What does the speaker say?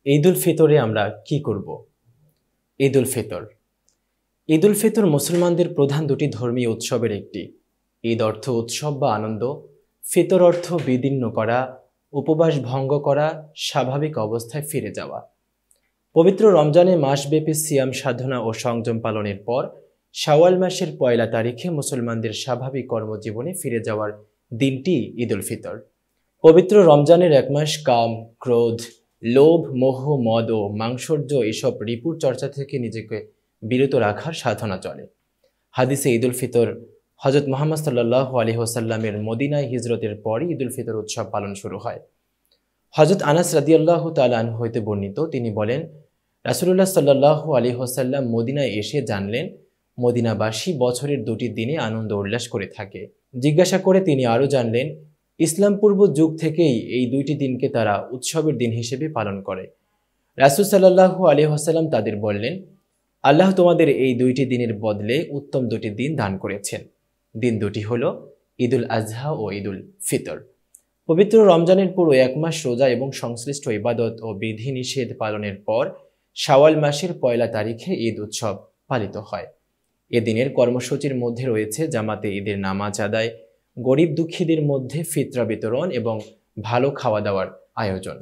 ঈদ উল ফিতরে আমরা কি করব? ঈদ উল ফিতর। ঈদ উল ফিতর মুসলমানদের প্রধান দুটি ধর্মীয় উৎসবের একটি। ঈদ অর্থ উৎসব বা আনন্দ, ফিতর অর্থ বিদীর্ণ করা, উপবাস ভঙ্গ করা, স্বাভাবিক অবস্থায় ফিরে যাওয়া। পবিত্র রমজানে মাসব্যাপী সিয়াম সাধনা ও সংযম পালনের পর শাওয়াল মাসের ১ তারিখে মুসলমানদের স্বাভাবিক কর্মজীবনে ফিরে যাওয়ার দিনটি ঈদ উল ফিতর। পবিত্র রমজানের ১ মাস কাম, ক্রোধ, লোভ, মোহ, মদ ও মাংসর্য এসব রিপুর চর্চা থেকে নিজেকে বিরত রাখার সাধনা চলে। হাদিসে ঈদ উল ফিতর হজরত মুহাম্মদ সাল্লাল্লাহু আলাইহি ওয়াসাল্লামের মদিনায় হিজরতের পরই ঈদ উল ফিতর উৎসব পালন শুরু হয়। হজরত আনাস রাদিয়াল্লাহু তাআলা আনহু হইতে বর্ণিত, তিনি বলেন, রাসূলুল্লাহ সাল্লাল্লাহু আলাইহি ওয়াসাল্লাম মদিনায় এসে জানলেন মদিনাবাসী বছরের ২টি দিনে আনন্দ উল্লাস করে থাকে। জিজ্ঞাসা করে তিনি আরও জানলেন, ইসলাম পূর্ব যুগ থেকেই এই ২টি দিনকে তারা উৎসবের দিন হিসেবে পালন করে। রাসূল সাল্লাল্লাহু আলাইহি ওয়াসাল্লাম তাদের বললেন, আল্লাহ তোমাদের এই ২টি দিনের বদলে উত্তম ২টি দিন দান করেছেন। দিন দুটি হল ঈদ উল আজহা ও ঈদ উল ফিতর। পবিত্র রমজানের পুরো ১ মাস রোজা এবং সংশ্লিষ্ট ইবাদত ও বিধিনিষেধ পালনের পর শাওয়াল মাসের ১ তারিখে ঈদ উৎসব পালিত হয়। এদিনের কর্মসূচির মধ্যে রয়েছে জামাতে ঈদের নামাজ আদায়, গরিব দুঃখীদের মধ্যে ফিতরা বিতরণ এবং ভালো খাওয়া দাওয়ার আয়োজন।